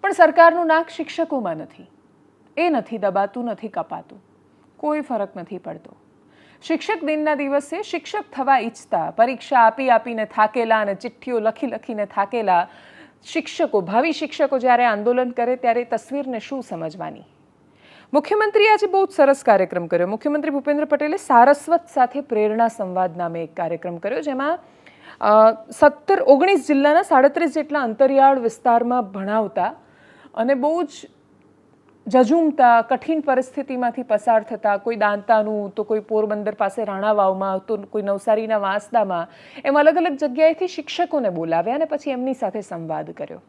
પણ સરકારનું નાક શિક્ષકોમાં નથી. એ નથી દબાતું, નથી કપાતું, કોઈ ફરક નથી પડતો. શિક્ષક દિનના દિવસે શિક્ષક થવા ઈચ્છતા, પરીક્ષા આપી આપીને થાકેલા અને ચિઠ્ઠીઓ લખી લખીને થાકેલા શિક્ષકો, ભાવિ શિક્ષકો જ્યારે આંદોલન કરે ત્યારે તસવીરને શું સમજવાની? મુખ્યમંત્રીએ આજે બહુ જ સરસ કાર્યક્રમ કર્યો. મુખ્યમંત્રી ભૂપેન્દ્ર પટેલે સારસ્વત સાથે પ્રેરણા સંવાદ નામે એક કાર્યક્રમ કર્યો, જેમાં 19 જિલ્લાના 37 જેટલા અંતરિયાળ વિસ્તારમાં ભણાવતા અને બહુ જ જજુમતા કઠિન પરિસ્થિતિમાંથી પસાર થતા, કોઈ દાંતાનું, તો કોઈ પોરબંદર પાસે રાણાવાવમાં, તો કોઈ નવસારીના વાંસદામાં, એમ અલગ અલગ જગ્યાએથી શિક્ષકોને બોલાવ્યા અને પછી એમની સાથે સંવાદ કર્યો.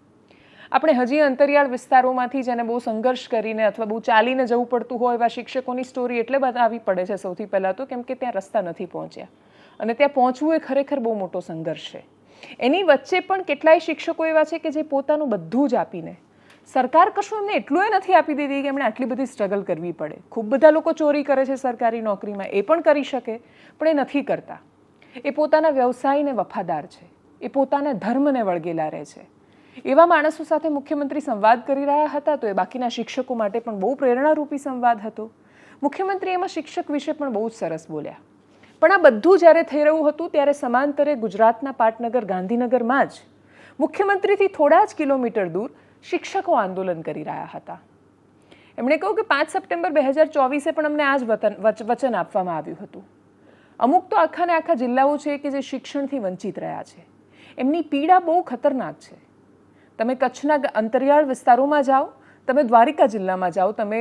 આપણે હજી અંતરિયાળ વિસ્તારોમાંથી જેને બહુ સંઘર્ષ કરીને અથવા બહુ ચાલીને જવું પડતું હોય એવા શિક્ષકોની સ્ટોરી એટલે બતાવવી પડે છે સૌથી પહેલાં તો, કેમ કે ત્યાં રસ્તા નથી પહોંચ્યા અને ત્યાં પહોંચવું એ ખરેખર બહુ મોટો સંઘર્ષ છે. એની વચ્ચે પણ કેટલાય શિક્ષકો એવા છે કે જે પોતાનું બધું જ આપીને, સરકાર કશું એમને એટલું નથી આપી દીધી કે એમણે આટલી બધી સ્ટ્રગલ કરવી પડે. ખૂબ બધા લોકો ચોરી કરે છે સરકારી નોકરીમાં, એ પણ કરી શકે, પણ એ નથી કરતા. એ પોતાના વ્યવસાયને વફાદાર છે, એ પોતાના ધર્મને વળગેલા રહે છે. એવા માણસો સાથે મુખ્યમંત્રી સંવાદ કરી રહ્યા હતા, તો એ બાકીના શિક્ષકો માટે પણ બહુ પ્રેરણારૂપી સંવાદ હતો. મુખ્યમંત્રી એમાં શિક્ષક વિશે પણ બહુ જ સરસ બોલ્યા. પણ આ બધું જ્યારે થઈ રહ્યું હતું ત્યારે સમાંતરે ગુજરાતના પાટનગર ગાંધીનગરમાં જ મુખ્યમંત્રીથી થોડા જ કિલોમીટર દૂર શિક્ષકો આંદોલન કરી રહ્યા હતા. એમણે કહ્યું કે 5 સપ્ટેમ્બર 2024 પણ અમને આ જ વચન આપવામાં આવ્યું હતું. અમુક તો આખાને આખા જિલ્લાઓ છે કે જે શિક્ષણથી વંચિત રહ્યા છે. એમની પીડા બહુ ખતરનાક છે. તમે કચ્છના અંતરિયાળ વિસ્તારોમાં જાઓ, તમે દ્વારિકા જિલ્લામાં જાઓ, તમે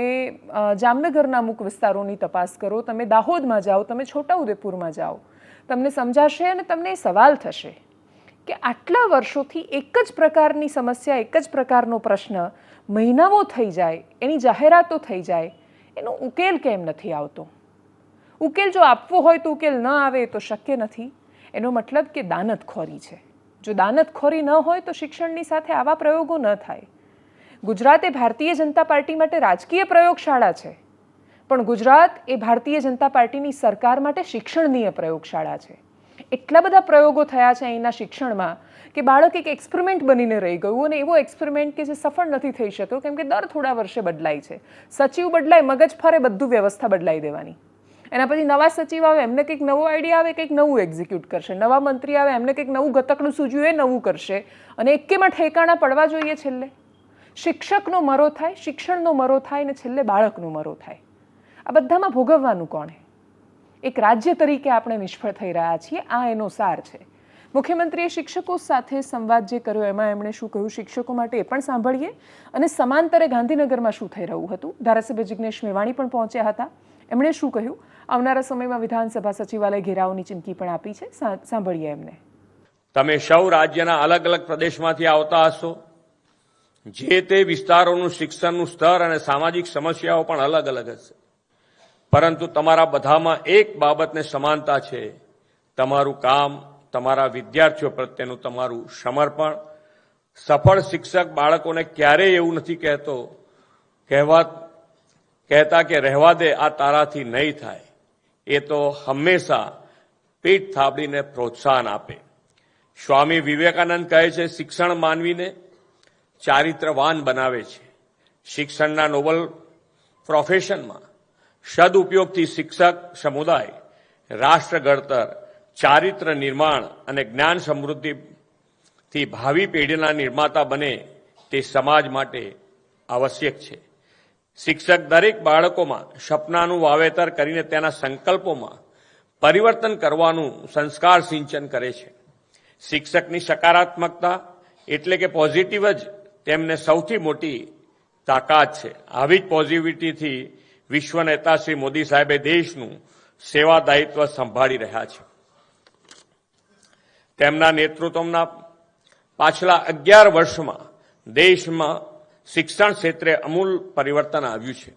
જામનગરના અમુક વિસ્તારોની તપાસ કરો, તમે દાહોદમાં જાઓ, તમે છોટાઉદેપુરમાં જાઓ, તમને સમજાશે અને તમને એ સવાલ થશે કે આટલા વર્ષોથી એક જ પ્રકારની સમસ્યા, એક જ પ્રકારનો પ્રશ્ન મહિનાઓ થઈ જાય, એની જાહેરાતો થઈ જાય, એનો ઉકેલ કેમ નથી આવતો? ઉકેલ જો આપવો હોય તો ઉકેલ ન આવે તો શક્ય નથી. એનો મતલબ કે દાનતખોરી છે. જો દાનતખોરી ન હોય તો શિક્ષણની સાથે આવા પ્રયોગો ન થાય. ગુજરાત એ ભારતીય જનતા પાર્ટી માટે રાજકીય પ્રયોગશાળા છે, પણ ગુજરાત એ ભારતીય જનતા પાર્ટીની સરકાર માટે શિક્ષણનીય પ્રયોગશાળા છે. એટલા બધા પ્રયોગો થયા છે અહીંના શિક્ષણમાં કે બાળક એક એક્સપેરિમેન્ટ બનીને રહી ગયું, અને એવો એક્સપેરિમેન્ટ કે જે સફળ નથી થઈ શક્યો, કેમ કે દર થોડા વર્ષે બદલાય છે. સચિવ બદલાય, મગજ ફરે, બધું વ્યવસ્થા બદલાઈ દેવાની. એના પછી નવા સચિવ આવે, એમને કંઈક નવો આઈડિયા આવે, કંઈક નવું એક્ઝિક્યુટ કરશે. નવા મંત્રી આવે, એમને કંઈક નવું ગતકડું સૂજ્યું, એ નવું કરશે, અને એકેમાં ઠેકાણા પડવા જોઈએ. છેલ્લે શિક્ષકનો મરો થાય, શિક્ષણનો મરો થાય, અને છેલ્લે બાળકનો મરો થાય. આ બધામાં ભોગવવાનું કોણે? એક રાજ્ય તરીકે આપણે નિષ્ફળ થઈ રહ્યા છીએ. આ એનો સાર છે. મુખ્યમંત્રીએ શિક્ષકો સાથે સંવાદ જે કર્યો એમાં એમણે શું કહ્યું શિક્ષકો માટે એ પણ સાંભળીએ, અને સમાંતરે ગાંધીનગરમાં શું થઈ રહ્યું હતું. ધારાસભ્ય જિગ્નેશ મેવાણી પણ પહોંચ્યા હતા. એમણે શું કહ્યું? આવનારા સમયમાં વિધાનસભા સચિવાલય ઘેરાવની ચીમકી પણ આપી છે. સાંભળીએ એમને. તમે સૌ રાજ્યના અલગ અલગ પ્રદેશમાંથી આવતા હશો. જે તે વિસ્તારોનું શિક્ષણનું સ્તર અને સામાજિક સમસ્યાઓ પણ અલગ અલગ હશે, પરંતુ તમારા બધામાં એક બાબતને સમાનતા છે: તમારું કામ, તમારા વિદ્યાર્થીઓ પ્રત્યેનું તમારું સમર્પણ. સફળ શિક્ષક બાળકોને ક્યારેય એવું નથી કહેતા કે રહેવા દે, આ તારાથી નહીં થાય. એ તો હંમેશા પીઠ થાબડીને પ્રોત્સાહન આપે. સ્વામી વિવેકાનંદ કહે છે, શિક્ષણ માનવીને ચારિત્રવાન બનાવે છે. શિક્ષણના નોબલ પ્રોફેશનમાં સદઉપયોગથી શિક્ષક સમુદાય રાષ્ટ્ર ઘડતર, ચારિત્ર નિર્માણ અને જ્ઞાન સમૃદ્ધિથી ભાવિ પેઢીના નિર્માતા બને તે સમાજ માટે આવશ્યક છે. શિક્ષક દરેક બાળકોમાં સપનાનું વાવેતર કરીને તેના સંકલ્પોમાં પરિવર્તન કરવાનું સંસ્કાર સિંચન કરે છે. શિક્ષકની સકારાત્મકતા એટલે કે પોઝિટિવ જ તેમને સૌથી મોટી તાકાત છે. આવી જ પોઝિટિવિટીથી વિશ્વ નેતા શ્રી મોદી સાહેબે દેશનું સેવા દાયિત્વ સંભાળી રહ્યા છે. તેમના નેતૃત્વના પાછલા 11 વર્ષમાં દેશમાં શિક્ષણ ક્ષેત્રે અમૂલ પરિવર્તન આવ્યું છે.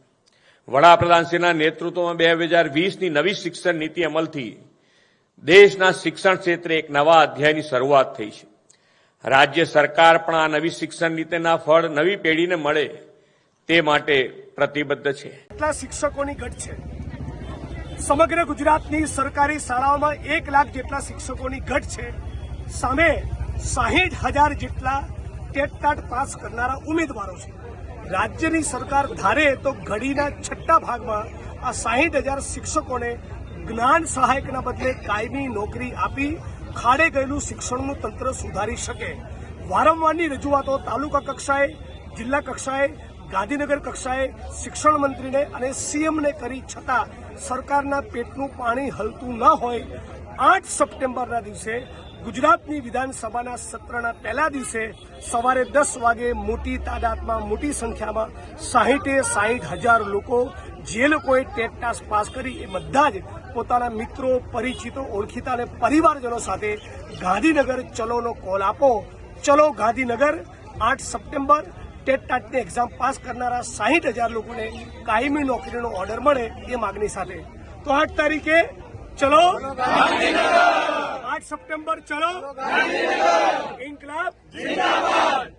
વડાપ્રધાનશ્રીના નેતૃત્વમાં 2020ની નવી શિક્ષણ નીતિ અમલથી દેશના શિક્ષણ ક્ષેત્રે એક નવા અધ્યાયની શરૂઆત થઈ છે. રાજ્ય સરકાર પણ આ નવી શિક્ષણ નીતિના ફળ નવી પેઢીને મળે તે માટે પ્રતિબદ્ધ છે. કેટલા શિક્ષકોની ઘટ છે? સમગ્ર ગુજરાતની સરકારી શાળાઓમાં 1 લાખ જેટલા શિક્ષકોની ઘટ છે. સામે 60,000 જેટલા ટેટ ટાટ પાસ કરનારા ઉમેદવારો છે. રાજ્યની સરકાર ધારે તો ઘડીના છઠ્ઠા ભાગમાં આ 60,000 શિક્ષકોને જ્ઞાન સહાયકના બદલે કાયમી નોકરી આપી ખાડે ગયેલું શિક્ષણનું તંત્ર સુધારી શકે. વારંવારની રજૂઆતો તાલુકા કક્ષાએ, જિલ્લા કક્ષાએ, ગાંધીનગર કક્ષાએ શિક્ષણ મંત્રીને અને સીએમને કરી છતાં સરકારના પેટનું પાણી હલતું ન હોય 8 સપ્ટેમ્બરના દિવસે ગુજરાતની વિધાનસભાના સત્રના પહેલા દિવસે સવારે 10 વાગે મોટી તાદાદમાં, મોટી સંખ્યામાં 60,000 લોકો જે લોકોએ ટેટ ટાસ પાસ કરી એ બધા જ પોતાના મિત્રો, પરિચિતો, ઓળખીતા અને પરિવારજનો સાથે ગાંધીનગર ચલોનો કોલ આપો. ચલો ગાંધીનગર 8 સપ્ટેમ્બર ટેટ ટાટની એક્ઝામ પાસ કરનારા 60,000 લોકોને કાયમી નોકરીનો ઓર્ડર મળે એ માગણી સાથે. તો 8 તારીખે ચલો 8 સપ્ટેમ્બર ચલો ઇન્કલાબ જિંદાબાદ.